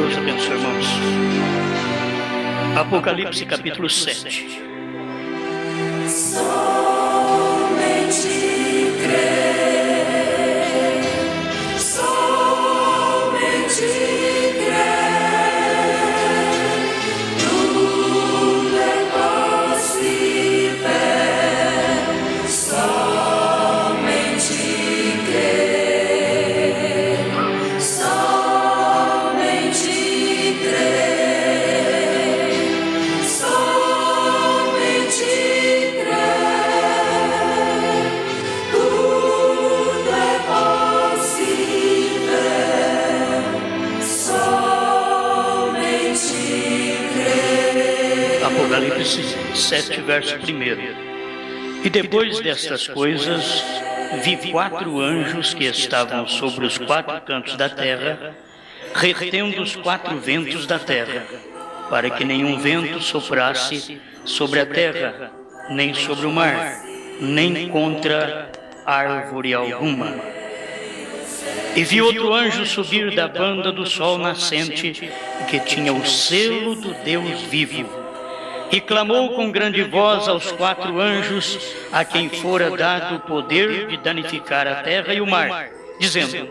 Deus abençoe, irmãos. Apocalipse capítulo 7. Somente crer, somente crer, tudo é possível, somente crer, somente crer, somente crer, tudo é possível, somente crer. Apocalipse 7, verso 1. E depois destas coisas, vi 4 anjos que estavam sobre os 4 cantos da terra, retendo os 4 ventos da terra, para que nenhum vento soprasse sobre a terra, nem sobre o mar, nem contra árvore alguma. E vi outro anjo subir da banda do sol nascente, que tinha o selo do Deus vivo. E clamou com grande voz aos 4 anjos, a quem fora dado o poder de danificar a terra e o mar, dizendo: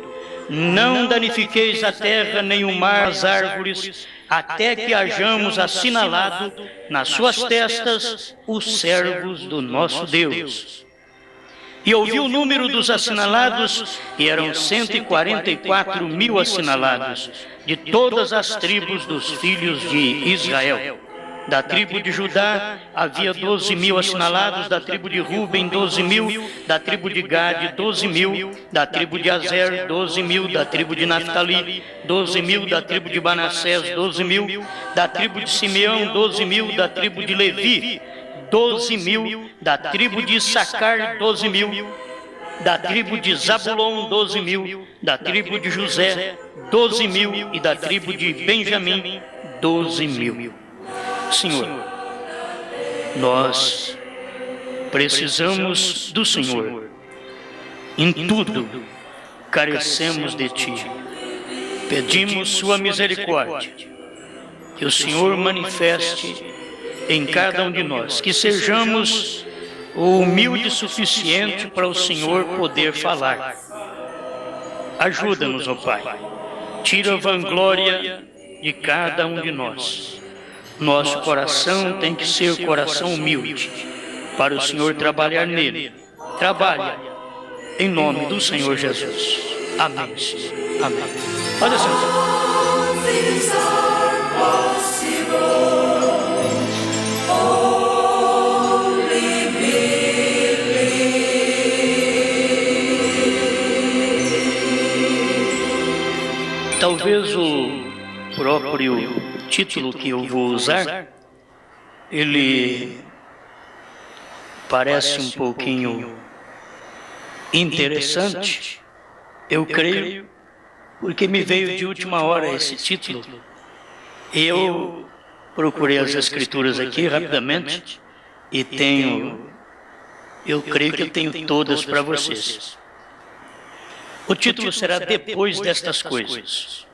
não danifiqueis a terra nem o mar, as árvores, até que hajamos assinalado nas suas testas os servos do nosso Deus. E ouvi o número dos assinalados, e eram 144.000 assinalados, de todas as tribos dos filhos de Israel. Da tribo de Judá havia 12.000 assinalados, da tribo de Ruben 12.000, da tribo de Gade 12.000, da tribo de Azer 12.000, da tribo de Naftali 12.000, da tribo de Manassés 12.000, da tribo de Simeão 12.000, da tribo de Levi 12.000, da tribo de Issacar 12.000, da tribo de Zabulon 12.000, da tribo de José 12.000 e da tribo de Benjamim 12.000. Senhor, nós precisamos do Senhor. Em tudo carecemos de Ti. Pedimos Sua misericórdia. Que o Senhor manifeste em cada um de nós. Que sejamos o humilde suficiente para o Senhor poder falar. Ajuda-nos, ó Pai. Tira a vanglória de cada um de nós. Nosso coração tem que ser coração humilde, para o Senhor trabalhar nele. Trabalha, em nome do Senhor Jesus. Amém. Amém. Pode sentar. Talvez o próprio título que eu vou usar, ele parece um pouquinho interessante, eu creio, porque me veio de última hora esse título. Eu procurei as escrituras aqui rapidamente e eu creio que eu tenho todas para vocês. O título será Depois destas coisas.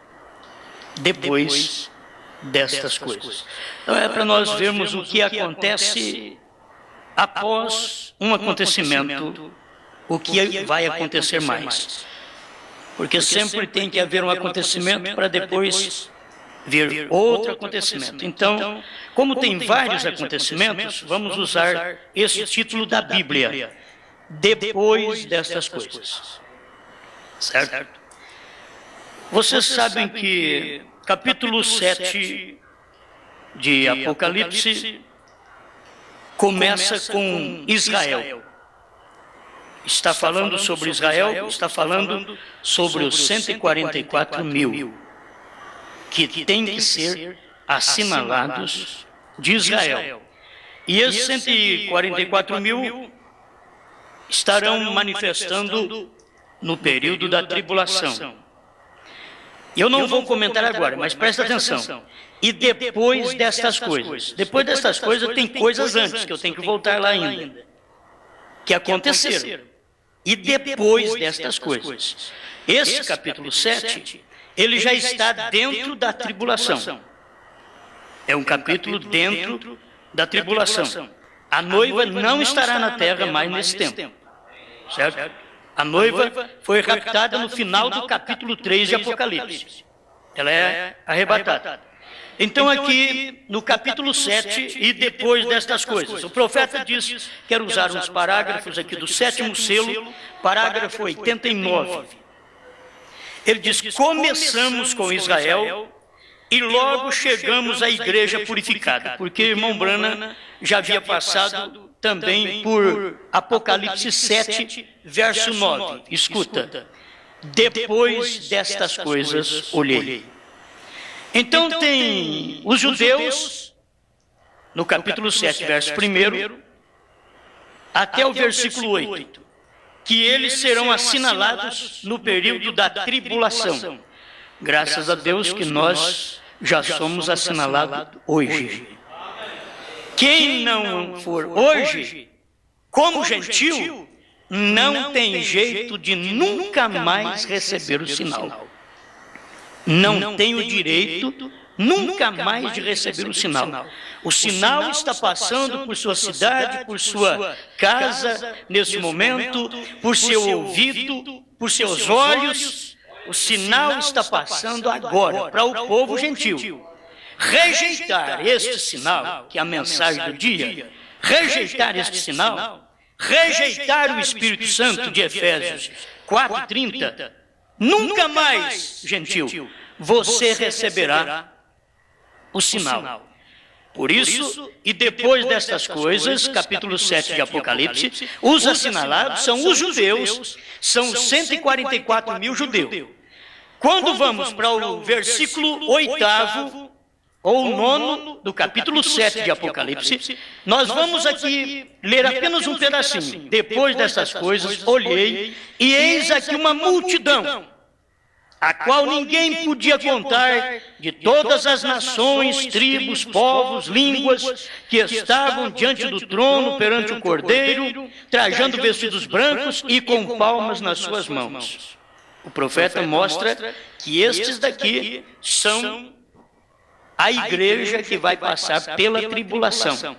Depois destas coisas. Então é para nós vermos o que acontece após um acontecimento, o que vai acontecer mais. Porque sempre tem que haver um acontecimento para depois vir outro acontecimento. Então, como tem vários acontecimentos, vamos usar esse título da Bíblia, Depois destas coisas. Certo? Vocês sabem que capítulo 7 de Apocalipse começa com Israel. Está falando sobre Israel, está falando sobre os 144.000 que têm que ser assinalados de Israel. E esses 144.000 estarão manifestando no período da tribulação. Eu não vou comentar agora, mas presta atenção. E depois destas coisas. Depois destas coisas tem coisas antes, que eu tenho que voltar lá ainda, que aconteceram. E depois destas coisas. Esse capítulo 7, ele já está dentro da tribulação. É um capítulo dentro da tribulação. A noiva não estará na terra mais nesse tempo. Certo? A noiva foi raptada no final do capítulo 3 de Apocalipse. Ela é arrebatada. Então aqui no capítulo 7, e depois destas coisas, o profeta diz, quero usar uns parágrafos aqui do 7º selo, parágrafo 89. Ele diz, começamos com Israel e logo chegamos à igreja purificada, porque irmão Branham já havia passado também por Apocalipse 7, verso 9. Escuta, depois destas coisas olhei. Então tem os judeus, no capítulo 7, verso 1, até o versículo 8, que eles serão assinalados no período da tribulação. Graças a Deus que nós já somos assinalados hoje. Quem não for hoje, como gentil, não tem jeito de nunca mais receber o sinal. Não tem o direito nunca mais de receber o sinal. O sinal está passando por sua cidade, por sua casa, nesse momento, por seu ouvido, por seus olhos. O sinal está passando agora para o povo gentil. Rejeitar este sinal, que é a mensagem do dia, rejeitar este sinal, rejeitar o Espírito Santo de Efésios 4:30, nunca mais, gentil, você receberá o sinal. Por isso, e depois destas coisas, capítulo 7 de Apocalipse, os assinalados são os judeus, são 144 mil judeus. Quando vamos para o versículo 8º, ou 9º do capítulo 7 de Apocalipse, nós vamos aqui ler apenas um pedacinho. Depois dessas coisas, olhei, e eis aqui uma multidão, a qual ninguém podia contar, de todas as nações, tribos, povos, línguas, que estavam diante do trono perante o Cordeiro, trajando vestidos brancos e com palmas nas suas mãos. O profeta mostra que estes daqui são a igreja que vai passar pela tribulação.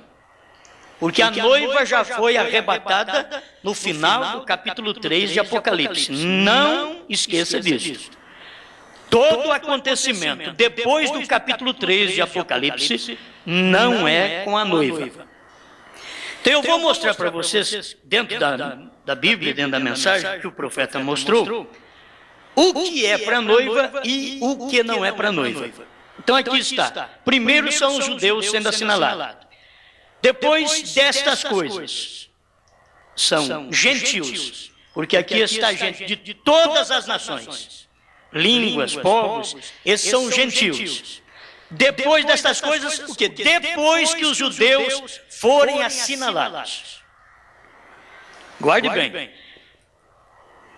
Porque a noiva já foi arrebatada no final do capítulo 3 de Apocalipse. Não esqueça disso. Todo o acontecimento depois do capítulo 3 de Apocalipse não é com a noiva. Então eu vou mostrar para vocês, dentro da Bíblia, dentro da mensagem que o profeta mostrou, o que é para a noiva e o que não é para a noiva. Então aqui está. Primeiro são os judeus sendo assinalados. Depois destas coisas, são gentios. Porque aqui está gente de todas as nações, línguas, povos, esses são gentios. Depois destas coisas, o quê? Depois que os judeus forem assinalados. Guarde bem.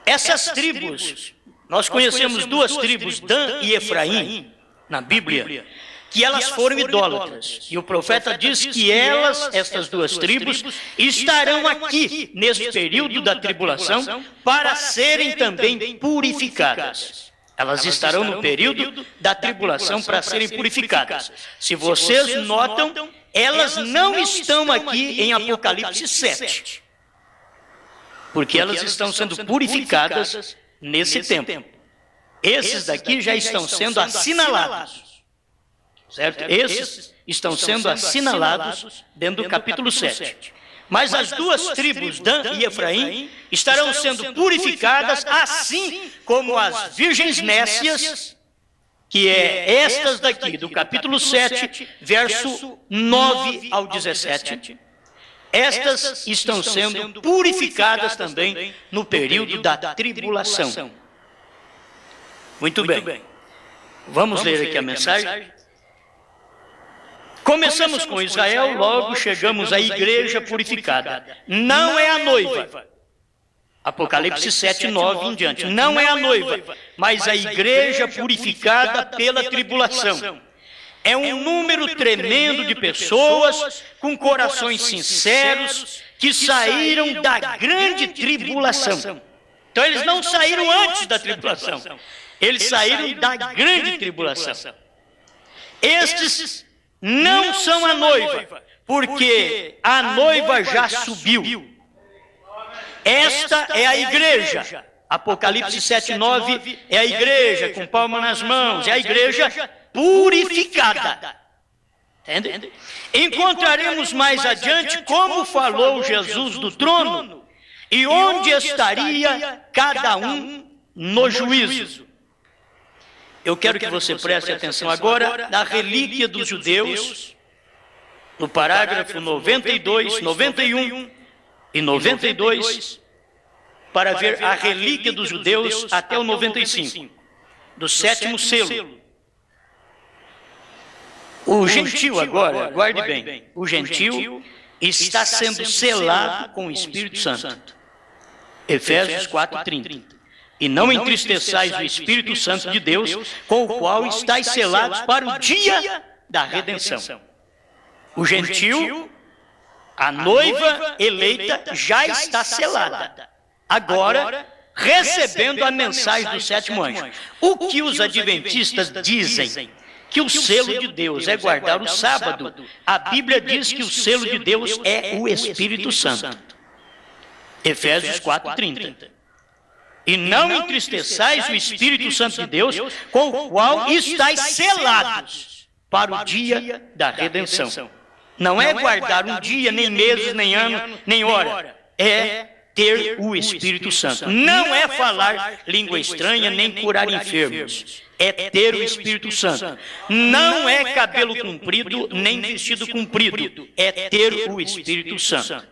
Essas tribos, nós conhecemos duas tribos, Dan e Efraim, na Bíblia, que elas foram idólatras. E o profeta diz que estas duas tribos, estarão aqui, nesse período da tribulação, para serem também purificadas. Elas estarão no período da tribulação para serem purificadas. Se vocês notam, elas não estão aqui em Apocalipse 7. Porque elas estão sendo purificadas nesse tempo. Esses daqui já estão sendo assinalados, certo? Esses estão sendo assinalados dentro do capítulo 7. Mas as duas tribos, Dan e Efraim, estarão sendo purificadas, assim como as virgens nécias, que é estas daqui, do capítulo 7, verso 9 ao 17. Estas estão sendo purificadas também no período da tribulação. Muito bem. Vamos ler aqui a mensagem. Começamos com Israel, logo chegamos à igreja purificada. Não é a noiva. Apocalipse 7, 9 em diante. Não é a noiva, mas a igreja purificada pela tribulação. É um número tremendo de pessoas com corações sinceros que saíram da grande tribulação. Então eles não saíram antes da tribulação. Eles saíram da grande tribulação. Estes não são a noiva, porque a noiva já subiu. Esta é a igreja. Apocalipse 7:9 é a igreja com palma nas mãos, é a igreja purificada. Entende? Encontraremos mais adiante como falou Jesus do trono e onde estaria cada um no juízo. Eu quero que você preste atenção agora na relíquia dos judeus, no parágrafo 92, 91 e 92, para ver a relíquia dos judeus até o 95, do 7º selo. O gentil agora, guarde bem, o gentil está sendo selado com o Espírito Santo. Efésios 4:30. E não entristeçais o Espírito Santo de Deus, com o qual estáis selados para o dia da redenção. O gentil, a noiva eleita, já está selada. Agora, recebendo a mensagem do 7º anjo. O que os adventistas dizem? Que o selo de Deus é guardar o sábado. A Bíblia diz que o selo de Deus é o Espírito Santo. Efésios 4:30. E não entristeçais o Espírito Santo de Deus, com o qual estáis selados para o dia da redenção. Não é guardar um dia, nem meses, nem ano, nem hora. É ter o Espírito Santo. Não é falar língua estranha, nem curar enfermos. É ter o Espírito Santo. Não é cabelo comprido, nem vestido comprido. É ter o Espírito Santo.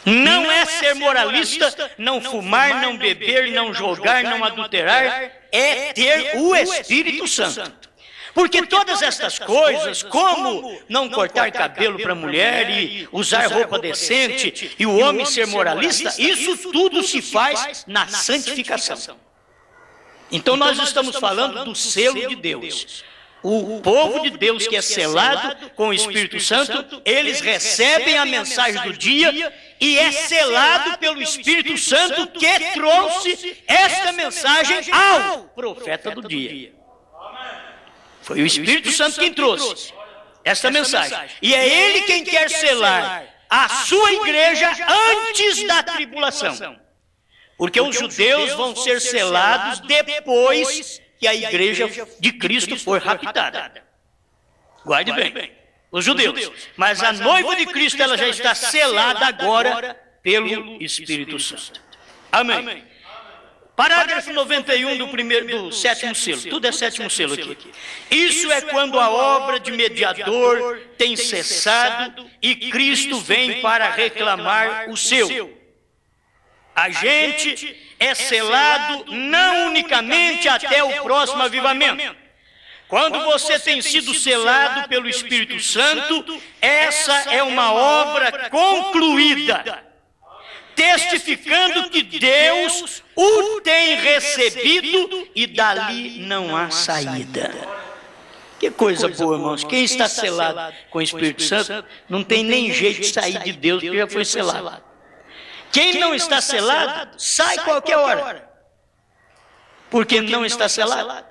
Não é ser moralista, não fumar, não beber, não jogar, não adulterar. É ter o Espírito Santo. Porque todas estas coisas, como não cortar cabelo para a mulher e usar roupa decente e o homem ser moralista, isso tudo se faz na santificação. Então nós estamos falando do selo de Deus. O povo de Deus que é selado com o Espírito Santo, eles recebem a mensagem do dia e é selado pelo Espírito Santo que trouxe esta mensagem ao profeta do dia. Foi o Espírito Santo quem trouxe esta mensagem. E é ele quem quer selar a sua igreja antes da tribulação. Porque os judeus vão ser selados depois que a igreja de Cristo for raptada. Guarde bem, os judeus. Mas a noiva de Cristo, ela já está selada agora pelo Espírito Santo. Amém. Parágrafo 91 do 7º selo. Tudo é 7º selo aqui. Isso é quando a obra de mediador tem cessado e Cristo vem para reclamar o seu. A gente é selado não unicamente até o próximo avivamento. Quando você tem sido selado pelo Espírito Santo, essa é uma obra concluída, testificando que Deus o tem recebido e dali não há saída. Que coisa boa, irmãos. Quem está selado com o Espírito Santo não tem nem jeito de sair de Deus, porque já foi selado. Quem não está selado, sai qualquer hora, porque não está selado.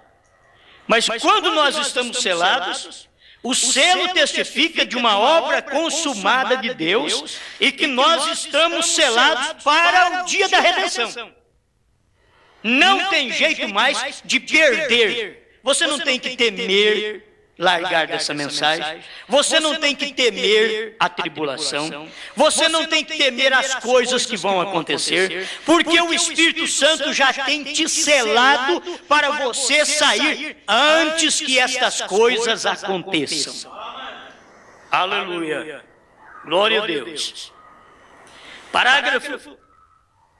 Mas quando nós estamos selados, o selo testifica de uma obra consumada de Deus e que nós estamos selados para o dia da redenção. Não tem jeito mais de perder. Você não tem que temer largar dessa mensagem. Você não tem que temer a tribulação. Você não tem que temer as coisas que vão acontecer, porque o Espírito Santo já tem te selado para você sair antes que estas coisas aconteçam. Aleluia. Glória a Deus. Parágrafo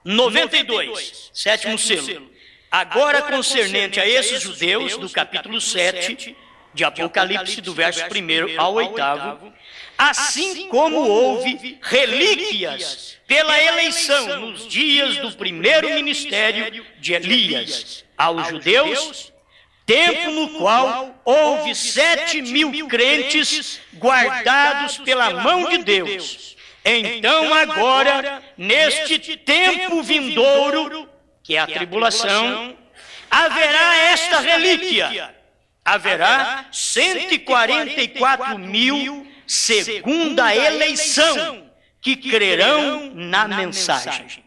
92, 7º selo. Agora concernente a esses judeus, do capítulo 7 de Apocalipse, do verso 1 ao 8º, assim como houve relíquias pela eleição nos dias do primeiro ministério de Elias aos judeus, tempo no qual houve 7.000 crentes guardados pela mão de Deus. Então agora, neste tempo vindouro, que é a tribulação, haverá esta relíquia. Haverá 144 mil, segundo a eleição, que crerão na mensagem.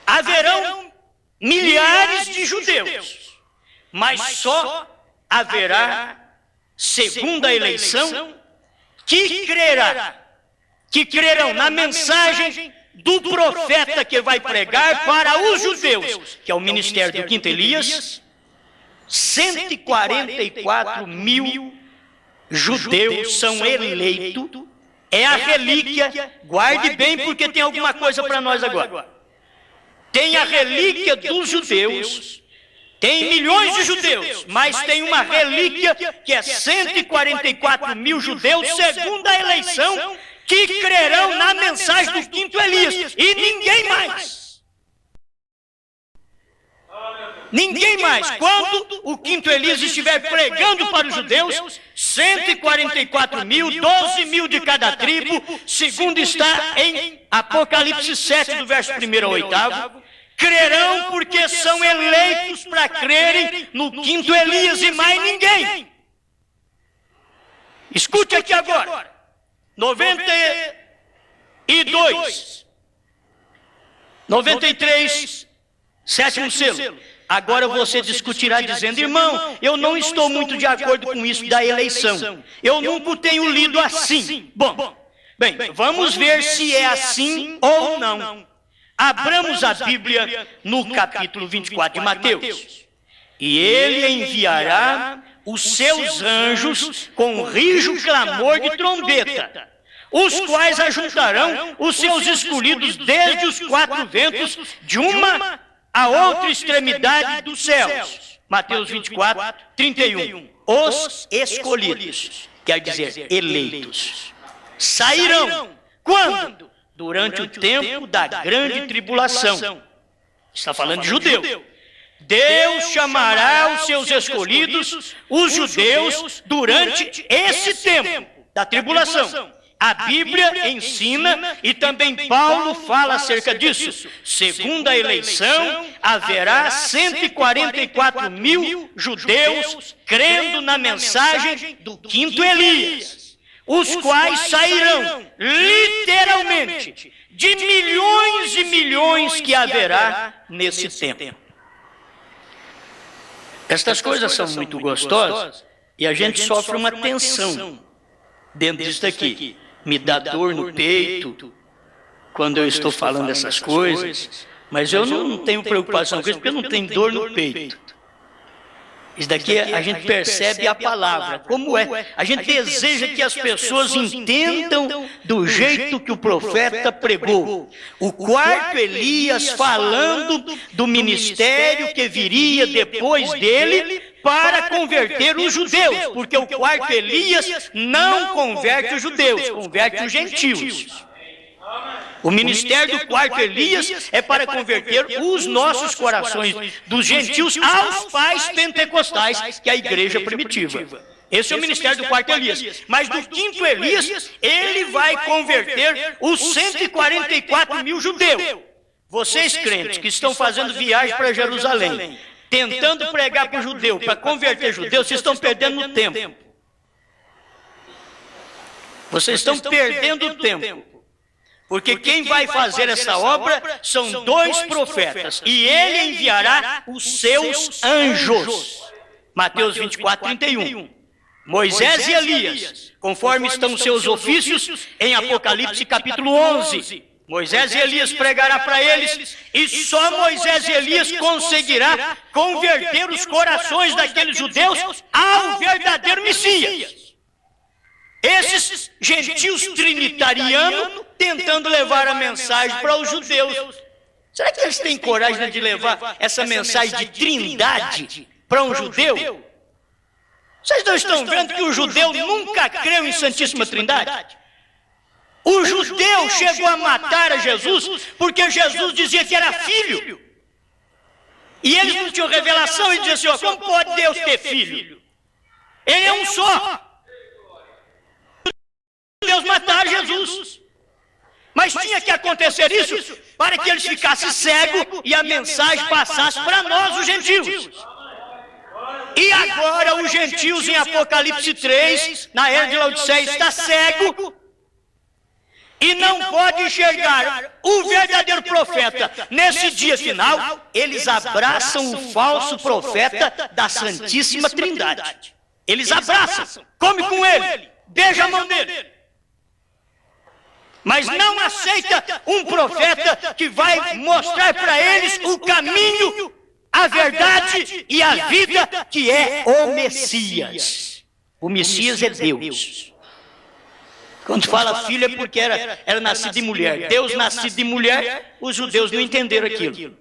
Haverão milhares de judeus, mas só haverá, segundo a eleição, que crerão na mensagem do profeta que vai pregar para os judeus, que é o ministério do quinto Elias. 144 mil judeus são eleitos, é a relíquia, guarde bem porque tem alguma coisa para nós agora. Tem a relíquia dos judeus, tem milhões de judeus, mas tem uma relíquia que é 144 mil judeus, segundo a eleição, que crerão na mensagem do quinto Elias, e ninguém mais. Ninguém mais. Quando o quinto Elias estiver pregando para os judeus, 144 mil, 12 mil de cada tribo, segundo está em Apocalipse 7, do verso 1 ao 8, crerão porque são eleitos para crerem no quinto Elias e mais ninguém. Escute aqui agora. 92, 93, sétimo selo. Agora você discutirá dizendo, irmão, eu não estou muito de acordo com isso da eleição. Eu nunca tenho lido assim. Bom, bem, vamos ver se é assim ou não. Abramos a Bíblia no capítulo 24 de Mateus. E ele enviará os seus anjos com rijo clamor de trombeta, os quais ajuntarão os seus escolhidos desde os quatro ventos, de uma a outra extremidade dos céus. Mateus 24, 31. Os escolhidos, quer dizer, eleitos, sairão. Quando? Durante o tempo da grande tribulação. Está falando de judeu. Deus chamará os seus escolhidos, os judeus, durante esse tempo da tribulação. A Bíblia ensina, e também Paulo fala acerca disso. Segundo a eleição, haverá 144 mil judeus crendo na mensagem do quinto Elias, os quais sairão, literalmente, de milhões e milhões que haverá nesse tempo. Estas coisas são muito gostosas e a gente sofre uma tensão dentro disso daqui. Me dá dor no peito quando eu estou falando essas coisas, mas eu não tenho preocupação com isso, porque eu não tenho dor no peito. Isso daqui a gente percebe a palavra, como é. A gente deseja que as pessoas entendam do jeito que o profeta pregou. O quarto Elias falando do ministério que viria depois dele para converter os judeus, porque o quarto Elias não converte os judeus, converte os gentios. O ministério do quarto Elias é para converter os nossos corações dos gentios aos pais pentecostais, que é a igreja primitiva. Esse é o ministério do quarto Elias. Mas do quinto Elias, ele vai converter os 144 mil judeus. Vocês crentes que estão fazendo viagem para Jerusalém, tentando pregar para o judeu, para converter judeus, vocês estão perdendo tempo. Vocês estão perdendo tempo. Porque quem vai fazer essa obra são dois profetas, e ele enviará os seus anjos. Mateus 24, 31. Moisés e Elias, conforme estão os seus ofícios em Apocalipse capítulo 11. Moisés e Elias pregará para eles, e só Moisés e Elias conseguirá converter os corações daqueles judeus ao verdadeiro Messias. Esses gentios trinitarianos tentando levar a mensagem para os judeus. Será que eles têm coragem de levar essa mensagem de trindade para um judeu? Vocês não estão vendo que o judeu nunca creu em Santíssima Trindade? O judeu chegou a matar a Jesus porque Jesus dizia que era filho. E eles não tinham revelação e diziam assim, como pode Deus ter filho? Ele é um só. Deus matar Jesus. Mas tinha que acontecer acontecer isso para que eles ficassem cegos e a mensagem passasse para nós, os gentios. E agora os gentios em Apocalipse 3, na era de Laodiceia, está cego e não pode enxergar o verdadeiro profeta. Nesse dia final, eles abraçam o falso profeta da Santíssima Trindade. Eles abraçam, come com ele, beija a mão dele. Mas não aceita um profeta que vai mostrar para eles o caminho, a verdade e a vida, que é o Messias. O Messias é Deus. Quando fala filho é porque era nascido de mulher. Deus nascido de mulher, os judeus não entenderam aquilo.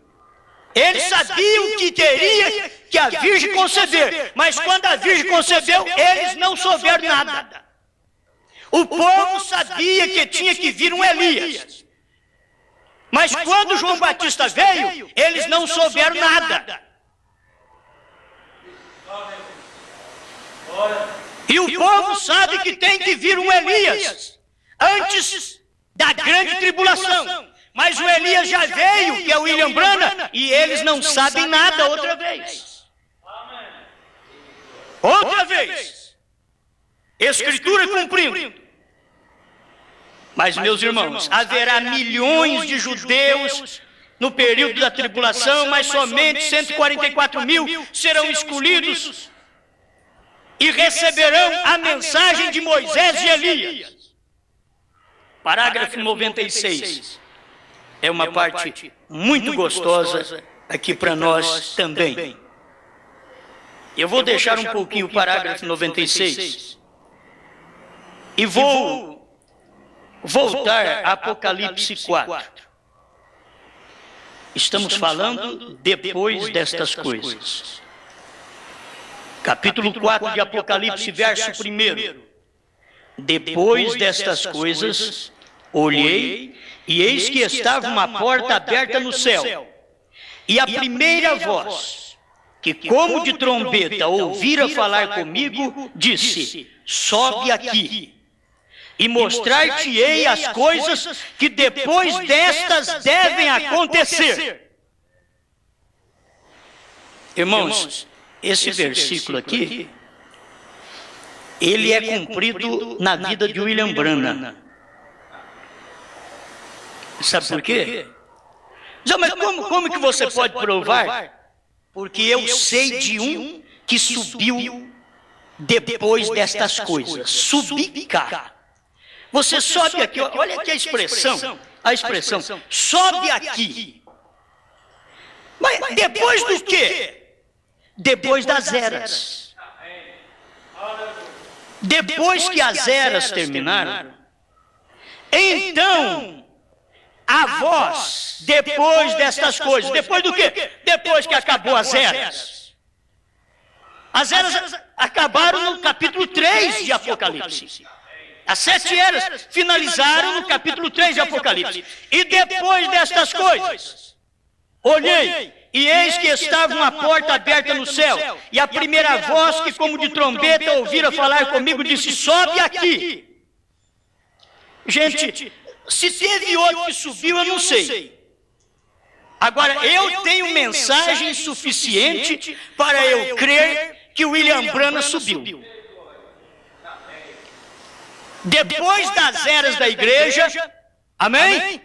Eles sabiam que teria que a Virgem conceber, mas quando a Virgem concebeu, eles não souberam nada. O povo sabia que tinha que vir um Elias. Mas quando João Batista veio, eles não souberam nada. E o povo sabe que tem que vir um Elias antes da grande tribulação. Mas o Elias já veio, que é o William Branham, e eles não sabem nada outra vez. Outra vez. Escritura cumprindo. Mas, meus irmãos, haverá milhões de judeus no período da tribulação, mas somente 144 mil serão escolhidos e receberão a mensagem de Moisés e Elias. Parágrafo 96. É uma parte muito gostosa aqui para nós também. Eu vou deixar um pouquinho o parágrafo 96 e vou voltar a Apocalipse 4. Estamos falando depois destas coisas. Capítulo 4 de Apocalipse, verso 1. Depois destas coisas, olhei, e eis que estava uma porta aberta no céu. E a primeira voz, que como de trombeta ouvira falar comigo, disse: sobe aqui. E mostrar-te-ei as coisas que depois destas devem acontecer. Irmãos, esse versículo aqui, ele é cumprido na vida de William Branham. Sabe por quê? Mas como que você pode provar? Porque eu sei de um que subiu depois destas coisas. Subir cá. Você sobe aqui, olha aqui a expressão, sobe aqui. Mas depois do quê? Depois das eras. Depois que as eras terminaram, então a voz, depois destas coisas, depois do quê? Depois que acabou as eras. As eras acabaram no capítulo 3 de Apocalipse. As 7 eras finalizaram no capítulo 3 de Apocalipse. E depois destas coisas, olhei, e eis que estava uma porta aberta no céu, e a primeira voz que como de trombeta ouvira falar comigo disse: sobe aqui. Gente, se teve outro que subiu, eu não sei. Agora, eu tenho mensagem suficiente para eu crer que William Branham subiu. Depois das eras da igreja, amém?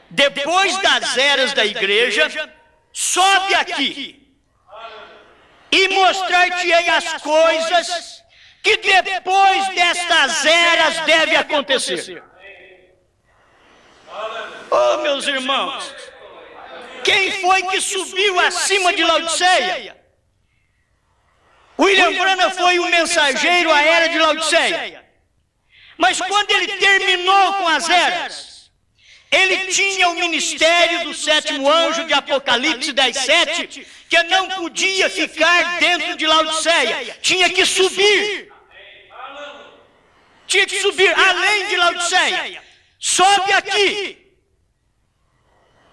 Depois das eras da igreja, sobe aqui e mostrar-te-ei as coisas que depois destas eras devem acontecer. Oh, meus irmãos, quem foi que subiu acima de Laodiceia? William Branham foi o mensageiro à era de Laodiceia. Mas quando ele terminou com as eras, ele tinha o ministério do 7º anjo de Apocalipse 10:7, que não podia ficar dentro de Laodiceia, tinha que subir. Tinha que subir além de Laodiceia. Sobe aqui.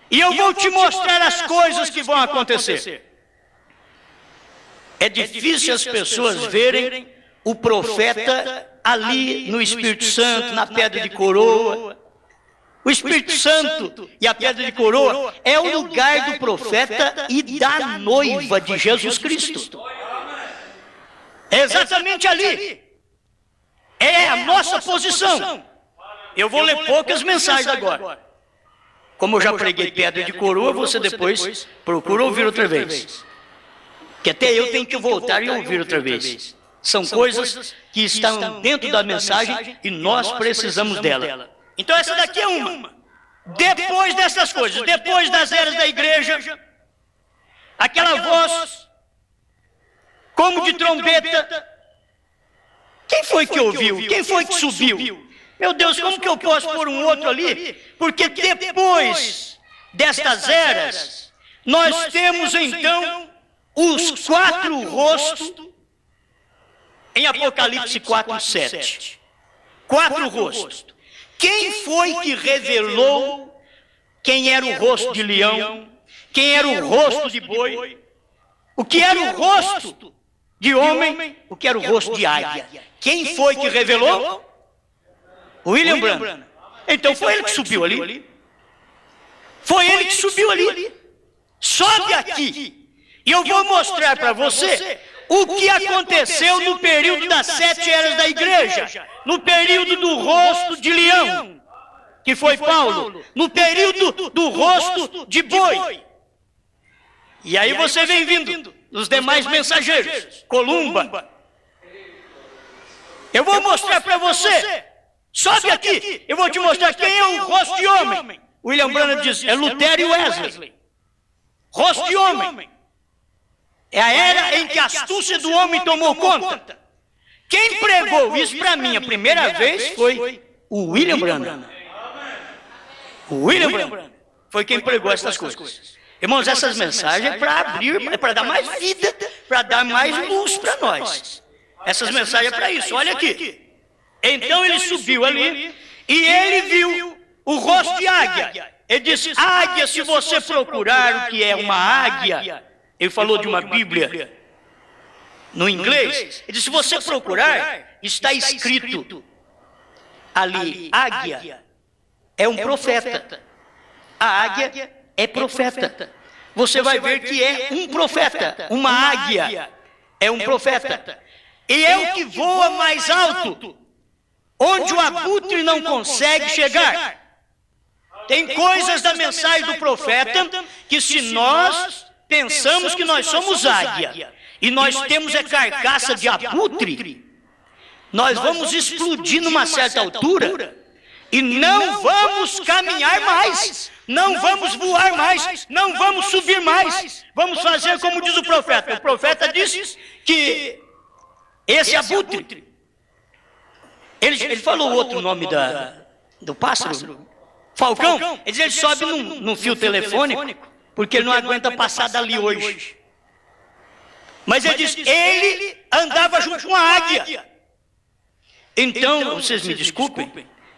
E eu vou te mostrar as coisas que vão acontecer. É difícil as pessoas verem o profeta ali no Espírito Santo, na pedra de coroa. O Espírito Santo e a pedra de coroa é o lugar do profeta e da noiva de Jesus Cristo. É exatamente ali. É a nossa posição. Eu vou ler poucas mensagens agora. Como eu já preguei pedra de coroa, você depois procura ouvir outra vez. Que até eu tenho que voltar e ouvir outra vez. São coisas que estão dentro da mensagem e nós precisamos dela. Então essa daqui é uma. Depois dessas coisas, depois das eras da igreja, aquela voz como de trombeta. Quem foi que ouviu? Quem foi que subiu? Meu Deus, como que eu posso pôr um outro ali? Porque depois destas eras, nós temos então os 4 rostos em Apocalipse 4:7. 4 rostos. Quem foi que revelou quem era o rosto de leão? Quem era o rosto de boi? O que era o rosto de homem? O que era o rosto de águia? Quem foi que revelou? William Branham. Então foi ele que subiu ali. Foi ele que subiu ali. Sobe aqui. E eu vou mostrar para você o que aconteceu no período das 7 eras da igreja. No período do rosto de leão, que foi Paulo. No período do rosto de boi. E aí você vem vindo os demais mensageiros. Columba. Eu vou mostrar para você. Sobe aqui, eu vou te mostrar quem é o rosto de homem. William Branham diz, é Lutero e Wesley. Rosto de homem. É a era em que a astúcia do homem tomou conta. Quem pregou isso para mim a primeira vez foi o William Branham. O William Branham foi quem pregou essas coisas. Irmãos, essas mensagens é para abrir, para dar mais vida, para dar mais luz para nós. Essas mensagens é para isso, olha aqui. Então ele subiu ali e ele viu o rosto de águia. Ele disse, águia, se você procurar o que é uma águia, ele falou de uma Bíblia no inglês, ele disse, se você procurar, está escrito ali, águia é um profeta. A águia é profeta. Você vai ver que é um profeta, uma águia é um profeta. E é o que voa mais alto, onde o abutre não consegue chegar. Tem coisas da mensagem do profeta que se nós pensamos que nós somos águia e nós temos a carcaça de abutre, nós vamos explodir numa certa altura e não vamos caminhar mais, não vamos voar mais, não vamos subir mais. Vamos fazer como diz o profeta. O profeta disse que esse abutre, ele falou outro nome do pássaro, falcão. Ele sobe num fio telefônico, porque ele não aguenta passar dali hoje. Mas ele diz, ele andava junto com a águia. Então, vocês me desculpem,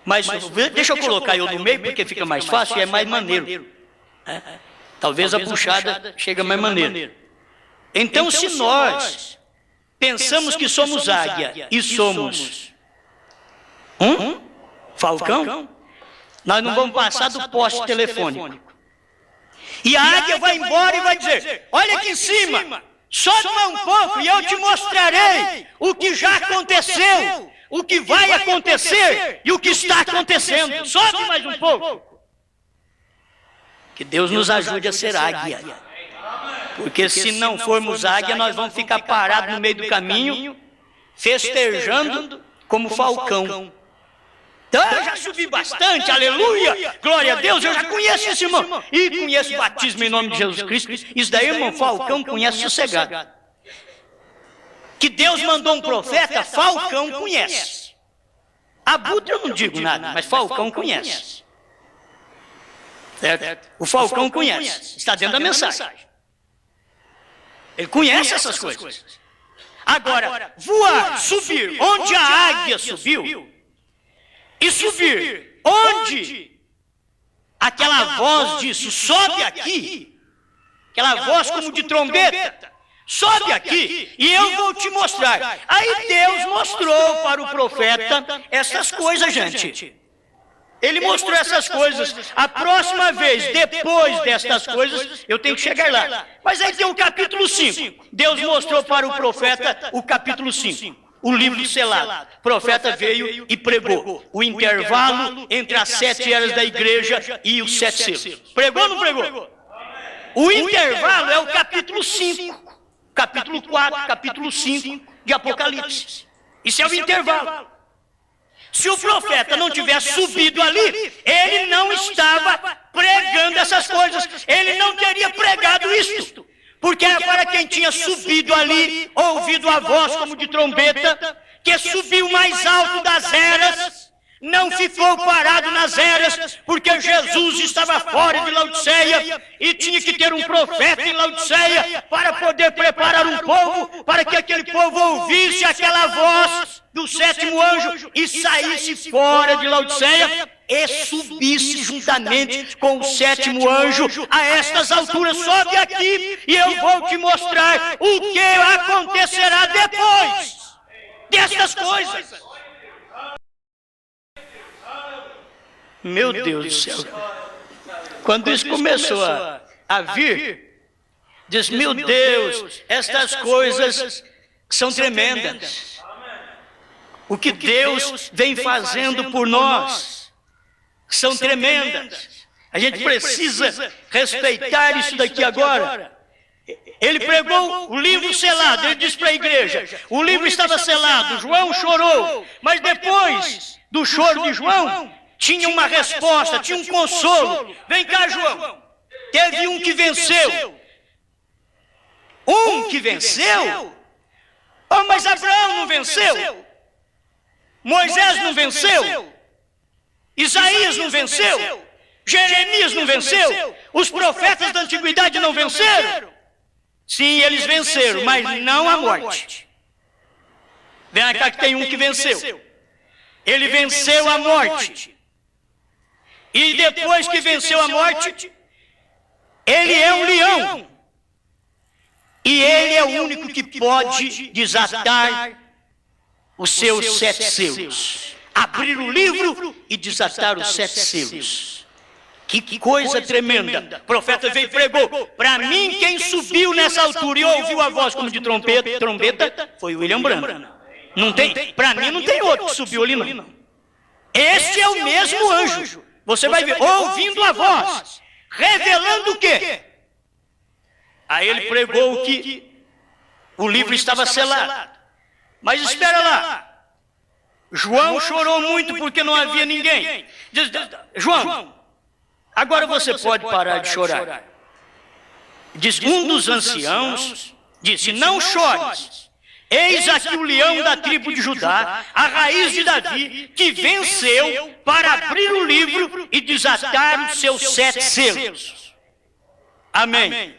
mas deixa eu colocar eu no meio, porque fica mais fácil e é mais maneiro. Talvez a puxada chegue mais maneiro. Então, se nós pensamos que somos águia e somos falcão, nós não vamos passar do poste telefônico. E a águia vai embora e vai dizer, olha aqui em cima, sobe um pouco e eu te mostrarei o que já aconteceu, o que vai acontecer e o que está acontecendo. Sobe mais um pouco. Que Deus nos ajude a ser águia. Porque se não formos águia, nós vamos ficar parados no meio do caminho, festejando como falcão. Então, eu já subi bastante, aleluia, glória a Deus, eu já conheço esse irmão. E conheço o batismo em nome de Jesus Cristo. Isso daí, irmão, falcão conhece sossegado. Que Deus mandou um profeta, falcão conhece. Abutre eu não digo nada, mas falcão conhece. Certo? O falcão conhece, está dentro da mensagem. Ele conhece essas coisas. Agora, voar, subir, onde a águia subiu, e subir onde aquela voz disse, sobe aqui, aquela voz como de trombeta, sobe aqui e eu vou te mostrar. Aí Deus mostrou para o profeta essas coisas, gente. Ele mostrou essas coisas. A próxima vez, depois destas coisas, eu tenho que chegar lá. Mas aí tem o capítulo 5. Deus mostrou para o profeta o capítulo 5. O livro selado. O profeta veio e pregou o intervalo entre as 7 eras da igreja e os 7 selos. Pregou ou não pregou? O intervalo é o capítulo 5, capítulo 4, capítulo 5 de Apocalipse. Isso é o intervalo. Se o profeta não tivesse subido ali, ele não estava pregando essas coisas. Ele não teria pregado isto. Porque era para quem tinha subido ali, ouvido a voz como de trombeta, que subiu mais alto das eras, não ficou parado nas eras, porque Jesus estava fora de Laodiceia e tinha que ter um profeta em Laodiceia para poder preparar um povo, para que aquele povo ouvisse aquela voz do 7º anjo e saísse fora de Laodiceia e subisse juntamente com o 7º anjo a estas alturas. Sobe aqui e eu vou te mostrar o que acontecerá depois destas coisas. Meu Deus do céu. Quando isso começou a vir, diz, meu Deus, estas coisas são tremendas. O que Deus vem fazendo por nós são tremendas. A gente precisa respeitar isso daqui agora. Ele pregou o livro selado, ele disse para a igreja, o livro estava selado, João chorou, mas depois do choro de João, tinha uma resposta, tinha um consolo. Vem cá, João. Teve um que venceu. Um que venceu? Oh, mas Abraão não venceu? Moisés não venceu? Isaías não venceu? Jeremias não venceu? Os profetas da antiguidade não venceram? Sim, eles venceram, mas não a morte. Vem cá que tem um que venceu. Ele venceu a morte. E depois que venceu a morte, ele é um leão. E ele é o único que pode desatar os seus 7 selos. Abrir o livro e desatar os 7 selos. Que coisa tremenda. O profeta veio e pregou. Para mim, quem subiu nessa altura e ouviu a voz como de trombeta foi o William Branham. Não tem, para mim não tem outro que subiu ali não. Este é o mesmo anjo. Você vai ver, ouvindo a voz, revelando o quê? Aí ele pregou que o livro estava selado. Mas espera lá. João chorou muito porque não havia ninguém. Diz, João, agora você pode parar de chorar. Diz, um dos anciãos disse, não chores. Eis aqui o leão da tribo de Judá, a raiz de Davi, que venceu para abrir o livro e desatar os seus 7 selos. Amém.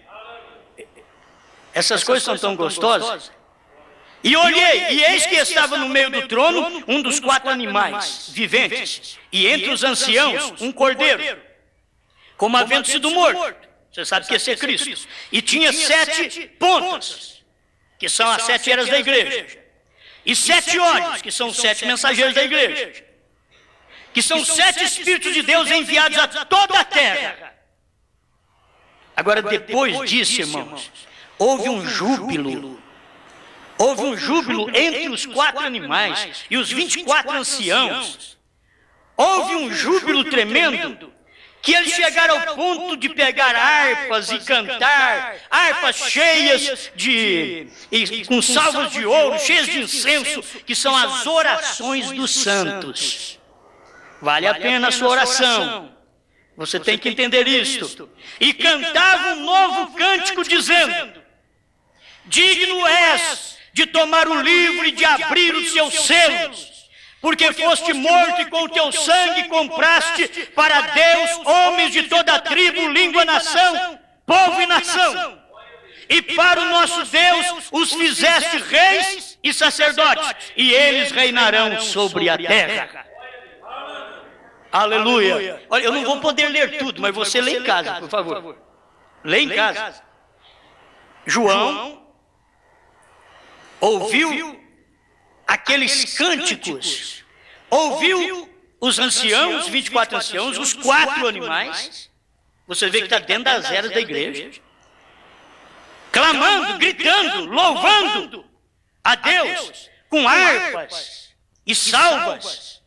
Essas coisas são tão gostosas. E olhei, e eis que estava no meio do trono um dos 4 animais viventes, e entre os anciãos um cordeiro, como havendo sido morto. Você sabe que esse é Cristo. E tinha 7 pontas, que são as 7 eras da igreja, e 7 olhos, que são os 7 mensageiros da igreja, que são 7 Espíritos de Deus enviados a toda a terra. Agora, depois disso, irmãos, houve um júbilo entre os 4 animais e os 24 anciãos. Houve um júbilo tremendo, que eles chegaram ao ponto de pegar harpas e cantar, harpas cheias com salvas de ouro, cheias de incenso, que são as orações dos santos. Vale a pena a sua oração. Você tem que entender isto. E cantava um novo cântico dizendo, digno és de tomar o livro e de abrir os seus selos, porque foste morto e com o teu sangue compraste para Deus homens de toda a tribo, língua, nação, povo e nação. E para o nosso Deus os fizeste reis e sacerdotes, e eles reinarão sobre a terra. Aleluia. Olha, eu não vou poder ler tudo, mas você lê em casa, por favor. Lê em casa. João ouviu aqueles cânticos, ouviu os anciãos, 24 anciãos, os 4 animais, você vê que está dentro das eras da igreja, clamando, gritando, louvando a Deus com harpas e salvas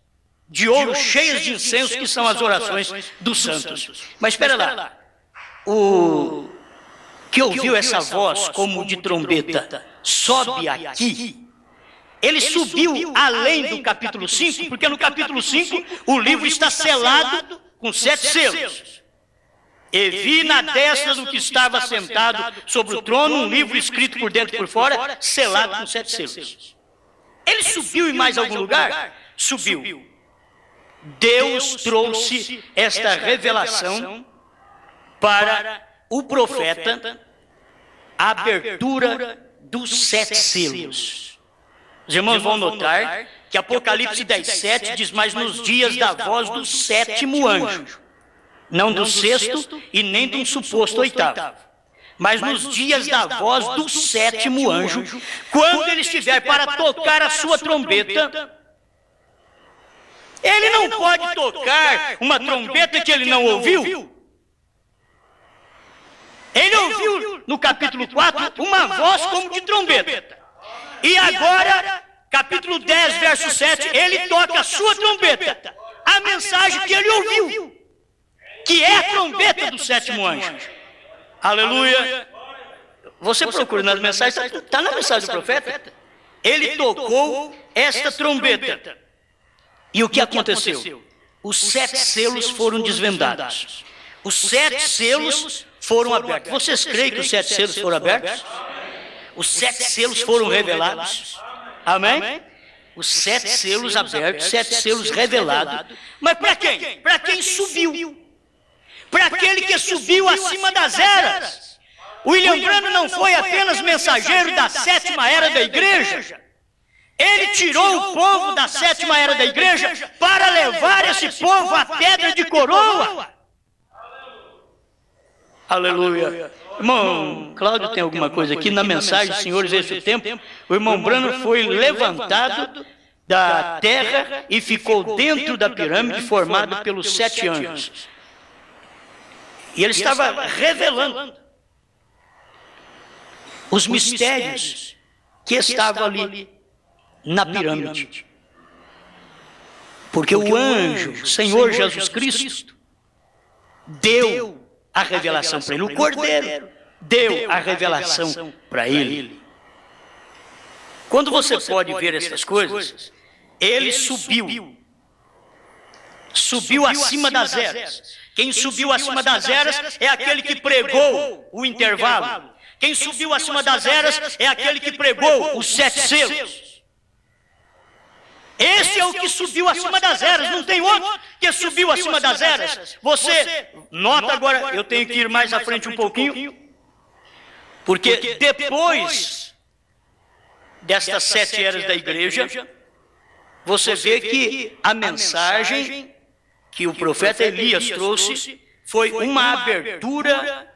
de ouro cheias de incenso, que são as orações dos santos. Mas espera lá, o que ouviu essa voz como de trombeta, sobe aqui. Ele subiu além do capítulo 5, porque no capítulo 5 o livro está selado com 7 selos. E vi na destra do que estava sentado sobre o trono um livro escrito por dentro e por fora, selado com 7 selos. Ele subiu em mais algum lugar? Subiu. Deus trouxe esta revelação para o profeta, a abertura dos 7 selos. Os irmãos vão notar que Apocalipse 10:7 diz: mas nos dias da voz do 7º anjo, não do 6º e nem de um suposto 8º, mas nos dias da voz do 7º anjo, quando ele estiver para tocar a sua trombeta. Ele não pode tocar uma trombeta que ele não ouviu. Ele ouviu no capítulo 4 uma voz como de trombeta. E agora, capítulo 10, verso 7, ele toca a sua trombeta. A mensagem que ele ouviu, que é a trombeta do 7º anjo. Aleluia. Você procura nas mensagens, está na mensagem do profeta. Ele tocou esta trombeta. E o que aconteceu? Os 7 selos foram desvendados. Os 7 selos foram abertos. Vocês creem que os 7 selos foram abertos? Os 7 selos foram revelados. Amém? Os 7 selos abertos, 7 selos revelados. Mas para quem? Para quem subiu. Para aquele que subiu acima das eras. William Branham não foi apenas mensageiro da 7ª era da igreja. Ele tirou o povo da 7ª era da igreja para levar esse povo à pedra de coroa. Aleluia. Irmão Cláudio tem alguma coisa aqui na mensagem, senhores, esse tempo. O irmão Branham foi levantado da terra e ficou dentro da pirâmide formada pelos 7 anjos. E ele estava revelando os mistérios que estavam ali na pirâmide. Porque o anjo, Senhor Jesus Cristo, deu a revelação para ele. O Cordeiro deu a revelação para ele. Quando você pode ver essas coisas, ele subiu acima das eras. Quem subiu acima das eras é aquele que pregou o intervalo. Quem subiu acima das eras é aquele que pregou os 7 selos. Esse é o que subiu acima das eras, não tem outro que subiu acima das eras. Você nota agora, eu tenho que ir mais à frente um pouquinho, porque depois destas 7 eras da igreja, você vê que a mensagem que o profeta Elias trouxe foi uma abertura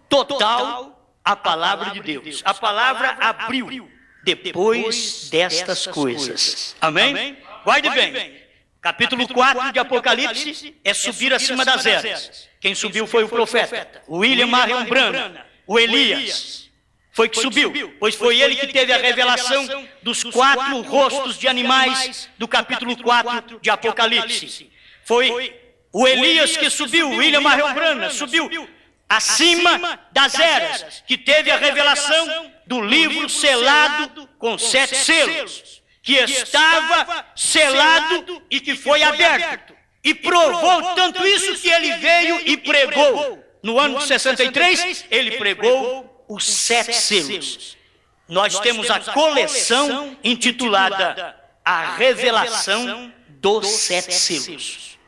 total à palavra de Deus. A palavra abriu depois destas coisas. Amém? Guarde bem. Capítulo 4 de Apocalipse é subir acima das eras. Quem subiu foi o profeta, o William Marion Branham, o Elias. Foi que subiu, pois foi ele que teve a revelação dos 4 rostos de animais do capítulo 4 de Apocalipse. Foi o Elias que subiu, o William Marion Branham subiu acima das eras, que teve a revelação do livro selado com 7 selos, que estava selado e que foi aberto. E provou tanto isso que ele veio e pregou. No ano de 63, ele pregou os 7 selos. Nós temos a coleção intitulada A Revelação dos 7 Selos.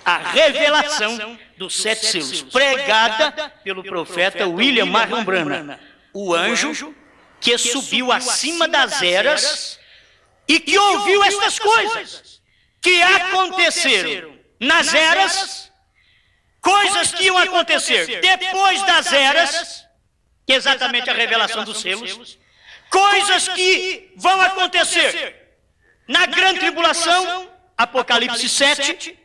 A revelação dos 7 selos, pregada pelo profeta William Marion Branham, o anjo que subiu acima das eras e que ouviu estas coisas que aconteceram nas eras, coisas que iam acontecer depois das eras, que é exatamente a revelação dos selos, coisas que vão acontecer na grande tribulação Apocalipse 7,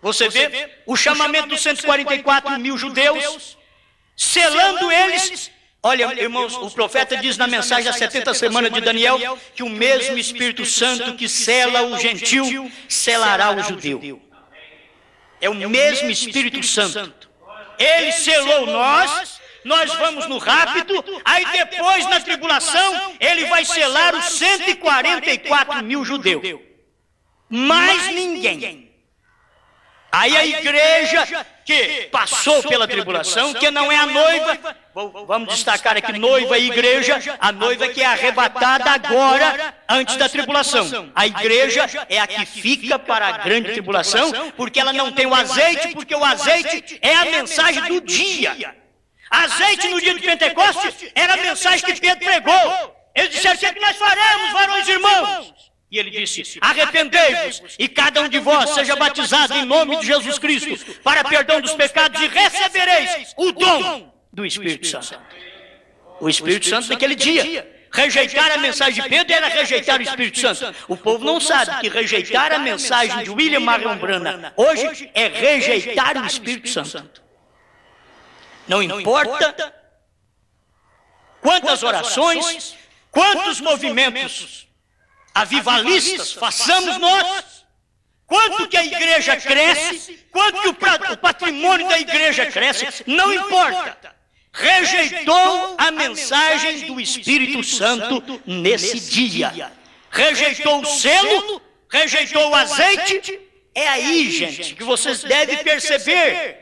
você vê o chamamento dos 144 mil judeus, selando eles. Olha, irmãos, o profeta diz na mensagem das 70 semanas de Daniel que o mesmo Espírito Santo que sela o gentil, selará o judeu. É o mesmo Espírito Santo. Ele selou nós vamos no rapto, aí depois na tribulação, ele vai selar os 144 mil judeus. Mais ninguém. Aí a igreja que passou pela tribulação, que não é a noiva, vamos destacar aqui noiva e igreja, a noiva que é arrebatada agora, antes da tribulação. A igreja é a que fica para a grande tribulação, porque ela não tem o azeite, porque o azeite é a mensagem do dia. Azeite no dia de Pentecostes era a mensagem que Pedro pregou. Eles disseram: o que nós faremos, varões e irmãos? E ele disse: arrependei-vos e cada um de vós seja batizado em nome de Jesus Cristo para perdão dos pecados e recebereis o dom do Espírito Santo. O Espírito Santo naquele dia. Rejeitar a mensagem de Pedro era rejeitar o Espírito Santo. O povo não sabe que rejeitar a mensagem de William Marion Branham hoje é rejeitar o Espírito Santo. Não importa quantas orações, quantos movimentos avivalistas façamos nós, quanto que a igreja cresce, quanto que o patrimônio da igreja cresce, não importa. Rejeitou a mensagem do Espírito Santo nesse dia. Rejeitou o selo, rejeitou o azeite. É aí, gente, que vocês devem perceber.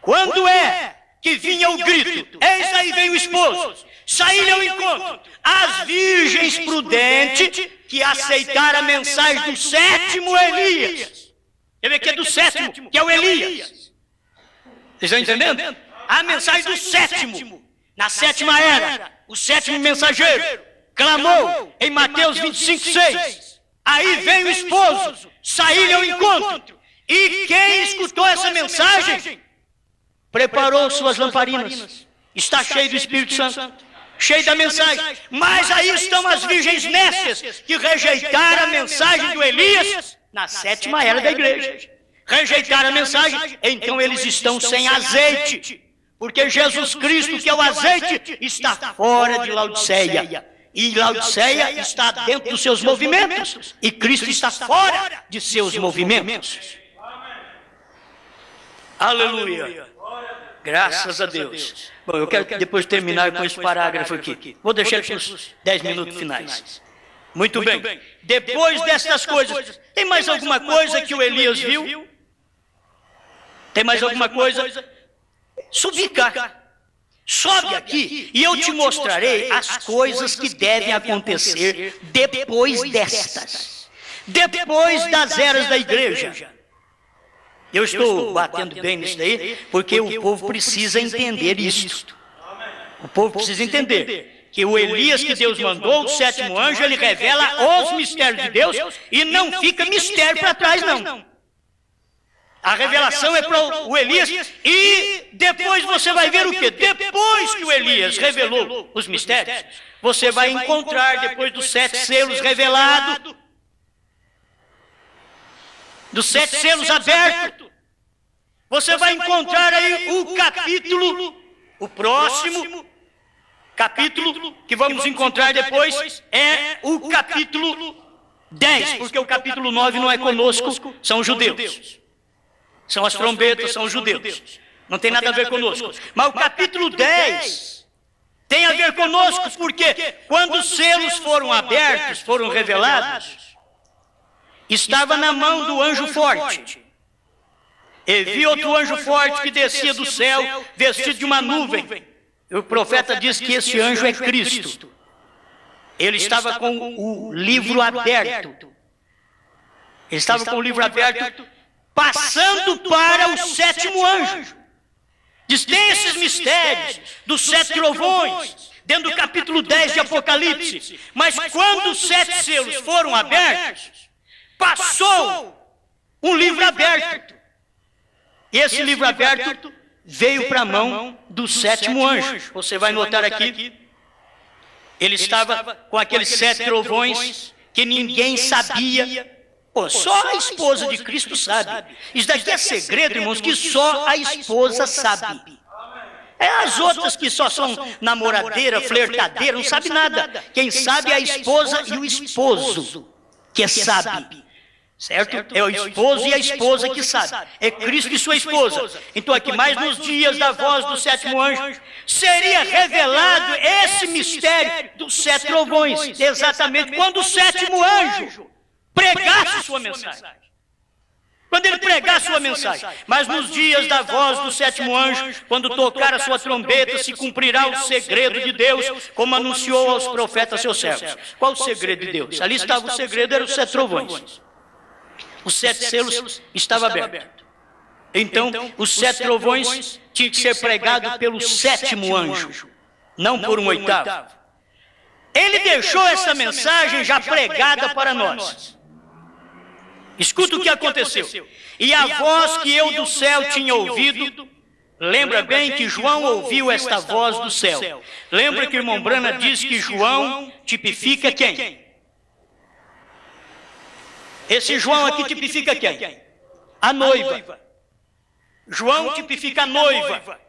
Quando é que vinha o grito: eis aí vem o esposo, saí-lhe ao encontro. As virgens prudentes que aceitaram a mensagem do sétimo Elias. Quer ver que é do sétimo, que é o Elias. Vocês estão entendendo? A mensagem do sétimo, na sétima era, o sétimo mensageiro clamou em Mateus 25:6. Aí vem o esposo, saí-lhe ao encontro. E quem escutou essa mensagem preparou suas lamparinas. Está cheio do Espírito Santo, cheio da mensagem. Mas aí estão as virgens nécias que rejeitaram a mensagem do Elias na sétima era da igreja. Rejeitaram a mensagem, então eles estão sem azeite. Porque Jesus Cristo, que é o azeite, está fora de Laodiceia. E Laodiceia está dentro dos seus movimentos. E Cristo está fora de seus movimentos. Aleluia. Graças a Deus. Bom, eu quero depois terminar com esse parágrafo aqui. Vou deixar para os 10 minutos finais. Muito bem. Depois destas coisas, tem mais alguma coisa que o Elias viu? Tem mais alguma coisa? Subi cá. Sobe aqui e eu te mostrarei as coisas que devem acontecer depois destas. Depois das eras da igreja. Eu estou batendo bem nisso daí, porque o povo precisa entender isto. O povo precisa entender que o Elias que Deus mandou, o sétimo anjo, ele revela os mistérios de Deus e não fica mistério para trás, não. A revelação é para o Elias e depois você vai ver o quê? Depois que o Elias revelou os mistérios, você vai encontrar, depois dos 7 selos revelados, dos 7 selos abertos, você vai encontrar aí o capítulo, o próximo capítulo que vamos encontrar depois é o capítulo 10, porque o capítulo 9 não é conosco, são os judeus. São as trombetas, são os judeus. Não tem nada a ver conosco. Mas o capítulo 10 tem a ver conosco, porque quando os selos foram abertos, foram revelados, estava na mão do anjo forte. E vi outro anjo forte que descia do céu, vestido de uma nuvem. E o profeta diz que esse anjo é Cristo. Ele estava com o livro aberto. Ele estava com o livro aberto, passando para o sétimo anjo. Diz, tem esses mistérios dos 7 trovões, dentro do capítulo 10 de Apocalipse. Mas quando os 7 selos foram abertos, passou um livro aberto. E esse livro aberto veio para a mão do sétimo anjo. Você vai notar aqui, ele estava com aqueles 7 trovões que ninguém sabia Pô, só a esposa de Cristo sabe. Isso daqui é segredo, irmãos, que só a esposa sabe. As outras que só são namoradeira, flertadeira, não sabe nada. Quem sabe é a esposa e o esposo, que sabe. Certo? É o esposo e a esposa que sabe. É Cristo e sua esposa. Então aqui, mais nos dias da voz do sétimo anjo, seria revelado esse mistério dos 7 trovões. Exatamente quando o sétimo anjo pregasse sua mensagem. Quando ele pregar sua mensagem. Mas nos dias da voz do sétimo anjo, quando tocar a sua trombeta, se cumprirá o segredo de Deus, como anunciou aos profetas seus servos. Qual o segredo de Deus? Ali estava o segredo, eram os 7 trovões. Os 7 selos estavam abertos. Então, os 7 trovões tinham que ser pregados pelo sétimo anjo, não por um oitavo. Ele deixou essa mensagem já pregada para nós. Escuta o que aconteceu. E a voz que eu do céu tinha ouvido, lembra bem que João ouviu esta voz do céu. Lembra que o irmão Brana diz que João tipifica quem? Esse João aqui tipifica quem? A noiva. João tipifica a noiva.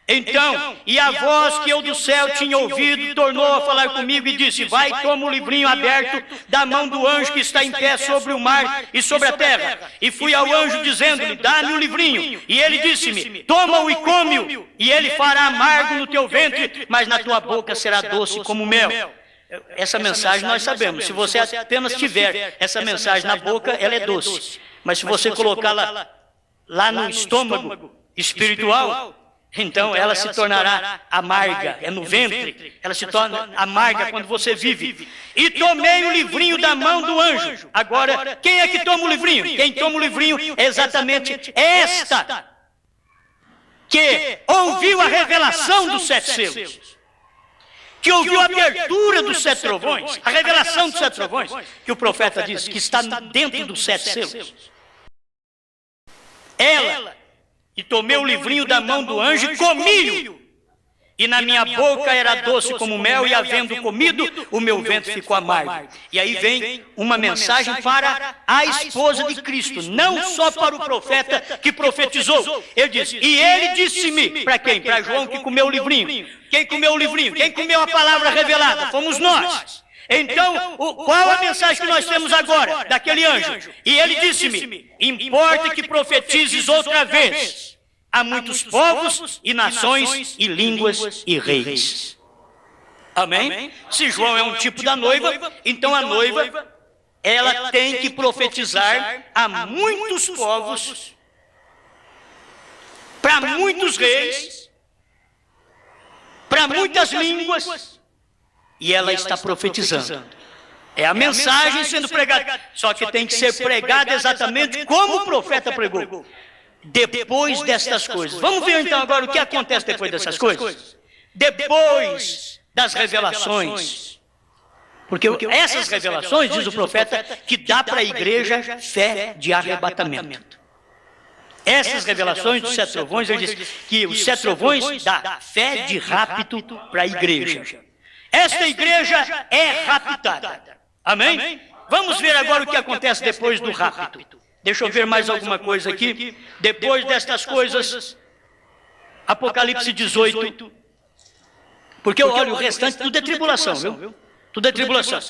Então, e a voz que eu do céu tinha ouvido, tornou a falar comigo e disse, vai, toma o livrinho aberto da mão do anjo que está em pé sobre o mar e sobre a terra. E fui ao anjo dizendo-lhe, dá-me o livrinho. E ele disse-me, toma-o e come-o, e ele fará amargo no teu ventre, mas na tua boca será doce como mel. Essa mensagem nós sabemos, se você apenas tiver essa mensagem na boca, ela é doce. Mas se você colocá-la lá no estômago espiritual, então ela se tornará amarga, é no ventre, ela se torna amarga quando você vive. E tomei o livrinho da mão do anjo. Agora, quem é que toma o livrinho? Quem toma o livrinho é exatamente esta, que ouviu a revelação dos 7 selos, que ouviu a abertura dos 7 trovões, a revelação dos 7 trovões, que o profeta diz que está dentro dos 7 selos. Ela, e tomei o livrinho da mão do anjo e comi-o. E na minha boca era doce como mel, e havendo comido, o meu ventre ficou amargo. E aí vem uma mensagem para a esposa de Cristo, não só para o profeta que profetizou. Ele disse, e ele disse-me, para quem? Para João que comeu o livrinho. Quem comeu o livrinho? Quem comeu a palavra revelada? Fomos nós. Então, qual a mensagem que nós temos agora daquele anjo? E ele disse-me, importa que profetizes outra vez a muitos povos e nações e línguas e reis. Amém? Se João é um tipo da noiva, então a noiva, ela tem que profetizar a muitos povos, para muitos reis, para muitas línguas, e ela está profetizando. É a mensagem sendo pregada, só que tem que ser pregada exatamente como o profeta pregou. Depois destas coisas. Vamos ver então agora o que acontece depois dessas coisas? Depois das revelações. Porque essas revelações, diz o profeta, que dá para a igreja fé de arrebatamento. Essas revelações dos 7 trovões, ele diz que os 7 trovões dá fé de rapto para a igreja. Esta igreja é raptada. Amém? Vamos ver agora o que acontece depois do rapto. Deixa eu ver mais alguma coisa aqui. Depois destas coisas, Apocalipse 18. Porque olha, o restante tudo é tribulação, viu? Tudo é tribulação.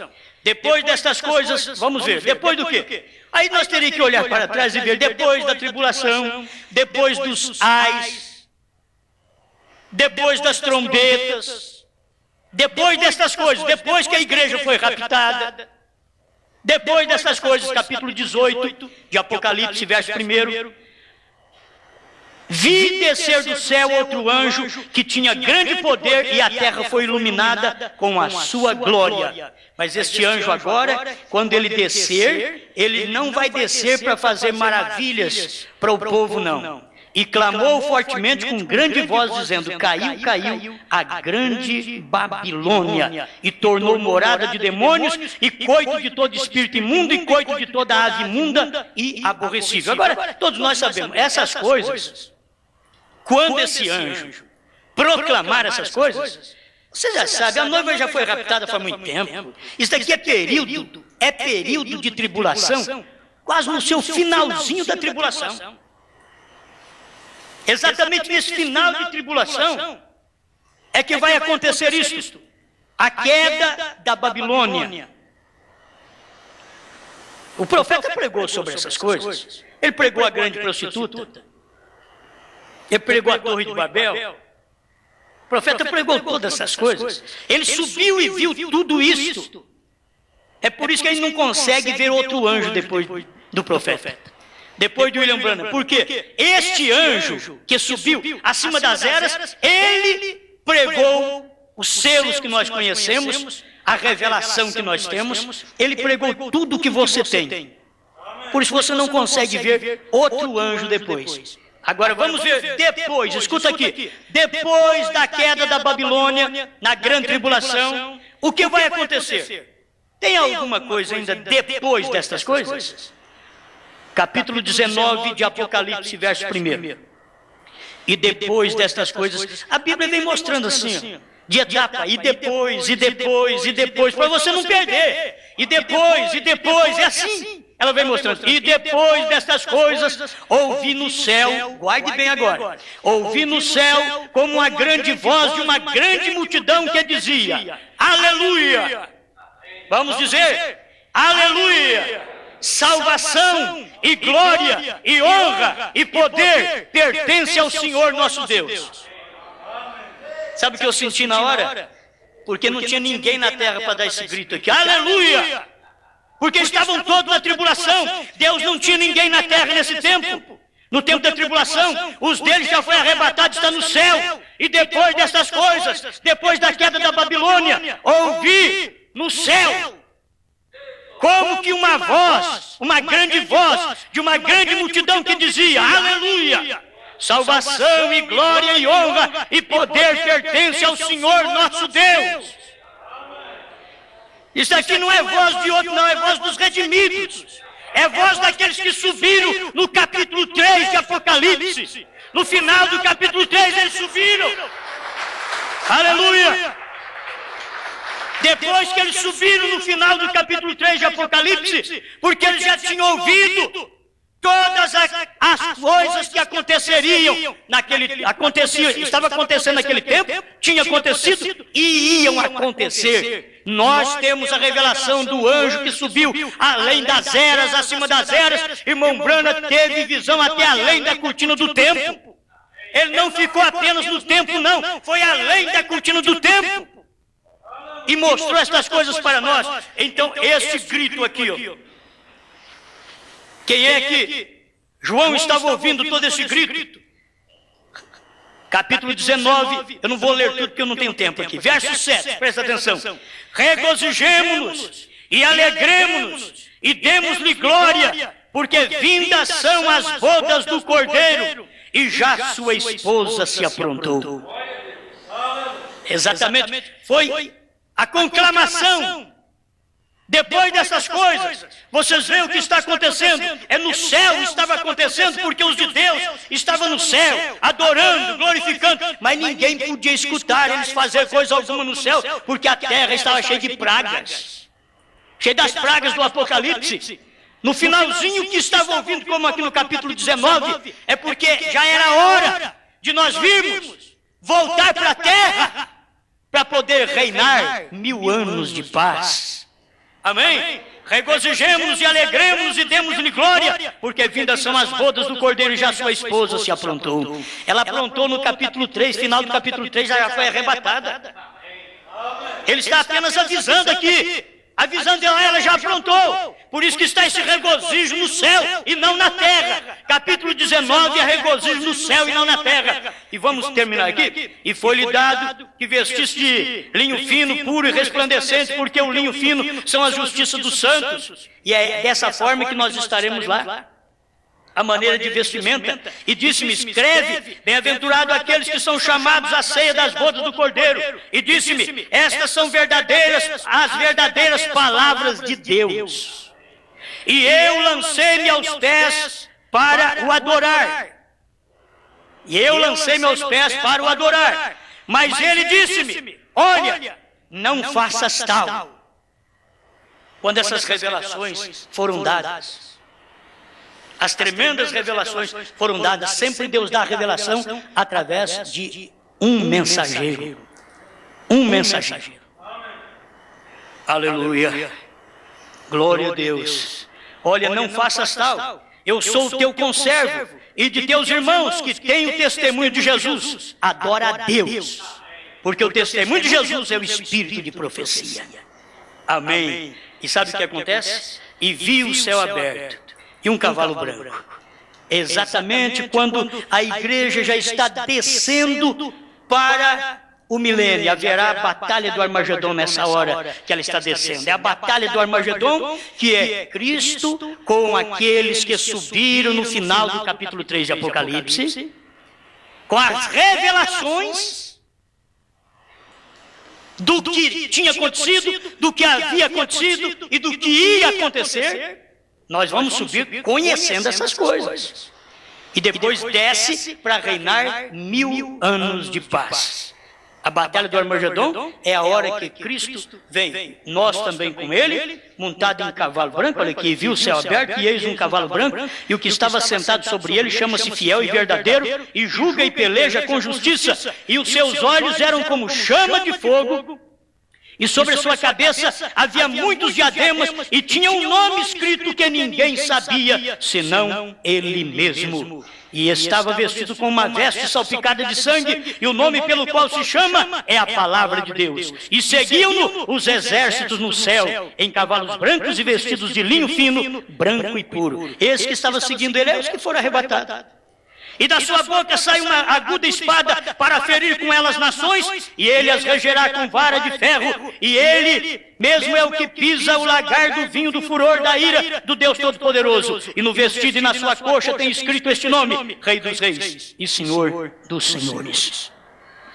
Depois destas coisas, vamos ver. Depois do quê? Aí nós teríamos que olhar para trás e ver depois da tribulação, depois dos ais, depois das trombetas, depois destas coisas, depois que a igreja foi raptada. Depois dessas coisas, capítulo 18 de Apocalipse, verso 1. Vi descer do céu outro anjo que tinha grande poder e a terra foi iluminada com a sua glória. Mas este anjo agora, quando ele descer, ele não vai descer para fazer maravilhas para o povo, não. E clamou fortemente com grande voz, dizendo, caiu, caiu a grande Babilônia, e tornou morada de demônios, e coito de todo espírito imundo, e coito de toda ave imunda e aborrecível. Agora, todos nós sabemos, essas coisas, quando esse anjo proclamar essas coisas, você já sabe, a noiva já foi raptada faz muito tempo. Isso daqui é período de tribulação. quase no seu finalzinho da tribulação. Exatamente nesse final de tribulação é que vai acontecer isto, a queda da Babilônia. O profeta pregou sobre essas coisas. Ele pregou a grande prostituta. Ele pregou a Torre de Babel. O profeta pregou todas essas coisas. Ele subiu e viu tudo isso. É por isso que ele não consegue ver outro anjo depois do profeta. Depois de William Branham. Porque este anjo que subiu acima das eras, ele pregou os selos que nós conhecemos, a revelação que nós temos, ele pregou tudo o que você tem. Por isso você não consegue ver outro anjo depois. Agora vamos ver depois, escuta aqui, depois da queda da Babilônia, na grande tribulação, o que vai acontecer? Tem alguma coisa ainda depois destas coisas? Capítulo 19 de Apocalipse, verso 1. E depois destas coisas, a Bíblia vem mostrando assim, de etapa, e depois, para você não perder. E depois, é assim. Ela vem mostrando. E depois destas coisas, ouvi no céu, guarde bem agora, ouvi no céu como uma grande voz de uma grande multidão que dizia, aleluia. Vamos dizer, aleluia. Salvação e glória e honra e poder pertence ao Senhor nosso Deus. Sabe o que eu senti na hora? Porque não tinha ninguém na terra para dar esse grito aqui. Aleluia! Porque estavam todos na tribulação. Deus não tinha ninguém na terra nesse tempo. No tempo da tribulação, os deles já foi arrebatado, está no céu. E depois dessas coisas, depois da queda da Babilônia, ouvi no céu como que uma voz, uma grande voz de uma grande multidão que dizia, aleluia! Salvação e glória e honra e poder pertence ao Senhor nosso Deus. Isso aqui não é voz de outro, não, é voz dos redimidos. É voz daqueles que subiram no capítulo 3 de Apocalipse. No final do capítulo 3 eles subiram. Aleluia! Depois que eles subiram no final do capítulo 3 de Apocalipse, porque eles já tinham ouvido todas as coisas que aconteceriam estava acontecendo naquele tempo, tinha acontecido e iam acontecer. Nós temos a revelação do anjo que subiu além das eras, acima das eras. Irmão Branham teve visão até além da cortina do tempo. Ele não ficou apenas no tempo, não, foi além da cortina do tempo. E mostrou estas coisas para nós. Então, este grito aqui, ó. Quem é que João estava ouvindo todo esse grito? Capítulo 19, eu não vou ler tudo porque eu não tenho tempo aqui. Verso 7, presta atenção. Regozijemo-nos e alegremo-nos e demos-lhe glória, porque vindas são as bodas do Cordeiro e já sua esposa se aprontou. Exatamente, foi a conclamação. Depois dessas coisas, vocês veem o que está acontecendo. É no céu estava acontecendo, porque os de Deus estavam no céu, adorando, glorificando. Mas ninguém podia escutar eles fazer coisa alguma no céu, porque a terra estava cheia de pragas. Cheia das pragas do Apocalipse. No finalzinho que estava ouvindo, como aqui no capítulo 19, é porque já era hora de nós virmos voltar para a terra, para poder reinar 1000 anos de paz. Amém? Regozijemo-nos e alegremos-nos e demos-lhe glória, porque vindas são as bodas do Cordeiro e já sua esposa se aprontou. Ela aprontou no capítulo 3, final do capítulo 3, já foi arrebatada. Ele está apenas avisando aqui, avisando ela já aprontou. Por isso que está esse regozijo no céu e não na terra. Capítulo 19 é regozijo no céu e não na terra. E vamos terminar aqui. E foi-lhe dado que vestisse de linho fino, puro e resplandecente, porque o linho fino são a justiça dos santos. E é dessa forma que nós estaremos lá. A maneira de vestimenta. E disse-me, escreve, bem-aventurado aqueles que são chamados à ceia das bodas do Cordeiro. E disse-me, estas são verdadeiras, as verdadeiras palavras de Deus. E eu lancei-me aos pés para o adorar. E eu lancei-me aos pés para o adorar. Mas ele disse-me, olha, não faças tal. Quando essas revelações foram dadas, As tremendas revelações foram dadas, sempre Deus dá a revelação através de um mensageiro. Um mensageiro. Aleluia. Glória a Deus. Olha, não faças tal. Eu sou o teu conservo e de teus irmãos que têm o testemunho de Jesus. Adora a Deus, porque o testemunho de Jesus é o espírito de profecia. Amém. E sabe o que acontece? E vi o céu aberto e um cavalo branco. Exatamente quando a igreja já está descendo para o milênio. Haverá a batalha do Armagedon nessa hora que ela está descendo. É a batalha do Armagedon, que é Cristo com aqueles que subiram no final do capítulo 3 de Apocalipse, com as revelações do que tinha acontecido, do que havia acontecido e do que ia acontecer. Nós vamos subir conhecendo essas coisas. E depois desce para reinar 1000 anos de paz. A batalha do Armagedon é a hora que Cristo vem, nós também com ele, montado em um cavalo branco. Olha aqui, viu o céu aberto e eis um cavalo branco, e o que estava sentado sobre ele chama-se Fiel e Verdadeiro, e julga e peleja com justiça, e os seus olhos eram como chama de fogo, e sobre a sua cabeça havia muitos diademas, e tinha um nome escrito que ninguém sabia, senão ele mesmo. E estava vestido com uma veste salpicada de sangue, e o nome pelo qual se chama é a Palavra de Deus. E seguiam-no os exércitos no céu, em cavalos brancos e vestidos de linho fino, branco e puro. Esse que estava seguindo ele é os que foram arrebatados. E da sua boca sai uma aguda espada para ferir com ela as nações, e ele as regerá com vara de ferro, e ele mesmo é o que pisa o lagar do vinho do furor da ira do Deus Todo-Poderoso. E no vestido e na sua coxa tem escrito este nome: Rei dos Reis e Senhor dos Senhores.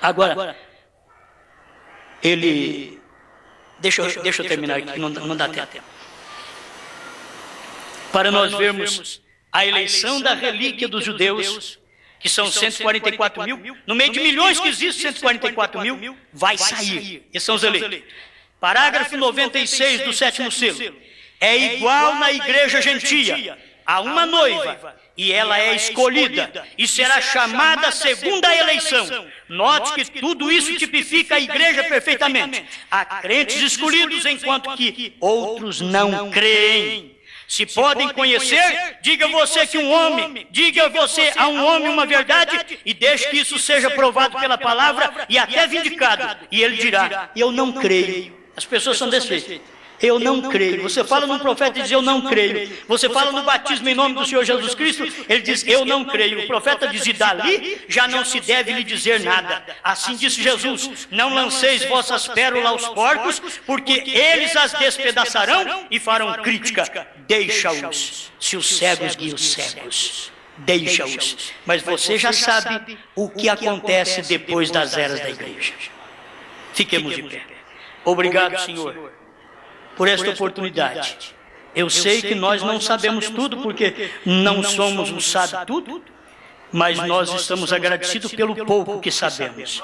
Agora, ele... Deixa eu terminar aqui, não dá tempo. Para nós vermos a eleição da relíquia dos judeus, que são 144 mil, no meio de milhões que existem, 144 mil, vai sair. Esses são os eleitos. Parágrafo 96 do 7º selo. É igual na igreja gentia. Há uma noiva, e ela é escolhida, e será chamada segundo a eleição. Note que tudo isso tipifica a igreja perfeitamente. Há crentes escolhidos, enquanto que outros não creem. Se podem conhecer, diga você que diga você a um homem uma verdade, e deixe que isso seja provado pela palavra e até vindicado. E ele dirá: eu não creio. As pessoas são desse jeito. Eu não creio. Você fala num profeta e diz: eu não creio. Você fala no batismo em nome do Senhor Jesus Cristo, ele diz: eu não creio. O profeta diz: e dali já não se deve lhe dizer nada. Assim disse Jesus: não lanceis vossas pérolas aos porcos, porque eles as despedaçarão e farão crítica. Deixa-os. Se os cegos guiam os cegos, deixa-os. Mas você já sabe o que acontece depois das eras da igreja. Fiquemos de pé. Obrigado, Senhor, por esta oportunidade. Eu sei que nós não sabemos tudo, porque não somos o sábio tudo, mas nós estamos agradecidos pelo pouco que sabemos.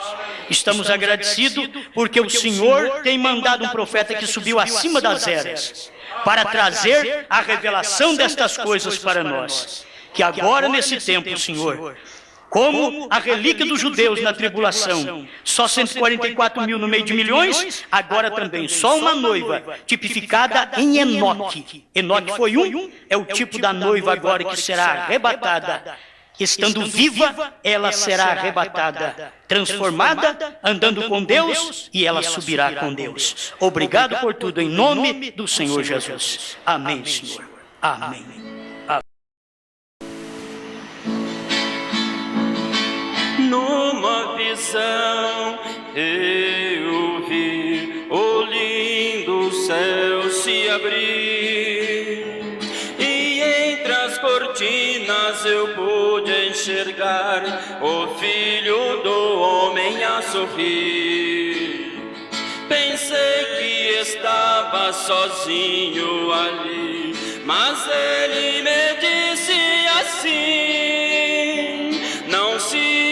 Estamos agradecidos porque o Senhor tem mandado um profeta que subiu acima das eras, para trazer a revelação destas coisas para nós. Que agora, nesse tempo, Senhor, como a relíquia dos judeus na tribulação, só 144 mil no meio de milhões, agora também só uma noiva, tipificada em Enoque. Enoque foi é o tipo da noiva agora que será arrebatada. Estando viva, ela será arrebatada, transformada, andando com Deus, e ela subirá com Deus. Obrigado por tudo, em nome do Senhor Jesus. Amém, Senhor. Amém. Numa visão eu vi o lindo céu se abrir, e entre as cortinas eu pude enxergar o Filho do Homem a sorrir. Pensei que estava sozinho ali, mas ele me disse assim: não se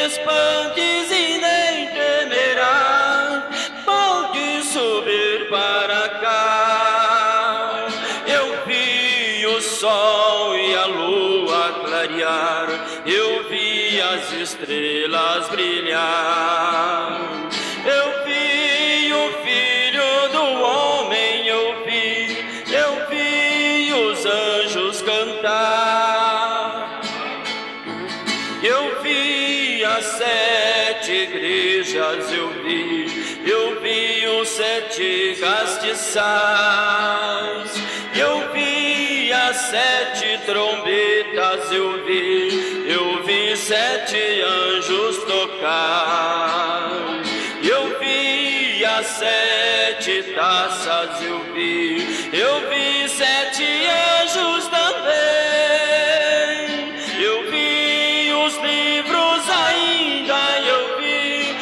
espantes e nem temerás, pode subir para cá. Eu vi o sol e a luz clarear, eu vi as estrelas brilhar. Eu vi o Filho do Homem, eu vi os anjos cantar. Eu vi as 7 igrejas, eu vi os 7 castiçais. Eu vi as 7 trombetas, eu vi 7 anjos tocar. Eu vi as 7 taças, eu vi 7 anjos também. Eu vi os livros ainda, eu vi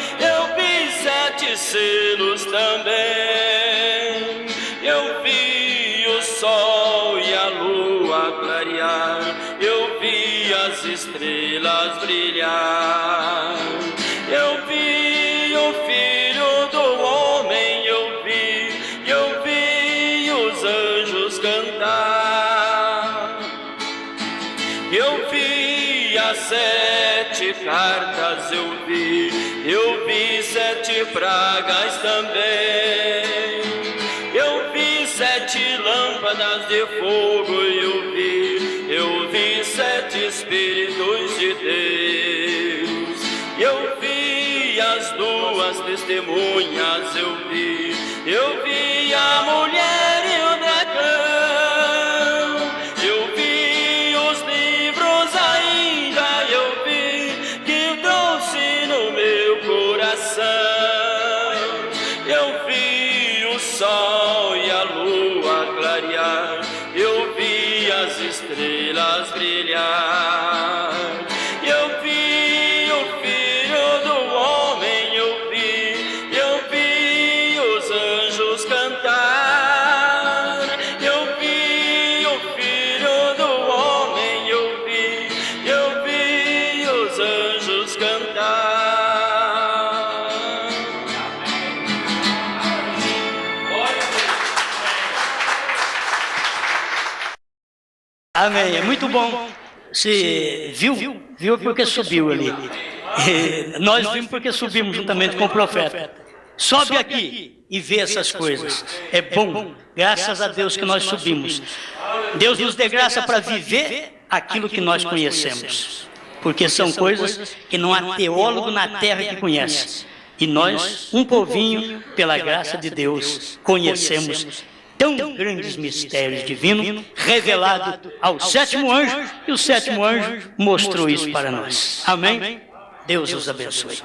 7 selos também. Eu vi o sol e a lua clarear, eu vi as estrelas brilhar. Eu vi o Filho do Homem, eu vi os anjos cantar. Eu vi as 7 cartas, eu vi 7 pragas também. Eu vi 7 lâmpadas de fogo, eu vi 7 Espíritos de Deus. Eu vi as 2 testemunhas, eu vi a mulher e o dragão. Eu vi os livros ainda, eu vi que trouxe no meu coração. Eu vi o sol e a lua clarear, eu vi as estrelas brilhar. Eu vi o Filho do Homem, eu vi os anjos cantar. Eu vi o Filho do Homem, eu vi os anjos cantar. Amém, é muito bom. Você viu porque subiu ali. Nós vimos porque subimos juntamente com o profeta. Sobe aqui e vê essas coisas. É bom, graças a Deus que nós subimos. Deus nos dê graça para viver aquilo que nós conhecemos. Porque são coisas que não há teólogo na terra que conhece. E nós, um povinho, pela graça de Deus, conhecemos tão grandes mistérios divinos revelados ao 7º anjo, e o 7º anjo mostrou isso para nós. Amém? Deus os abençoe.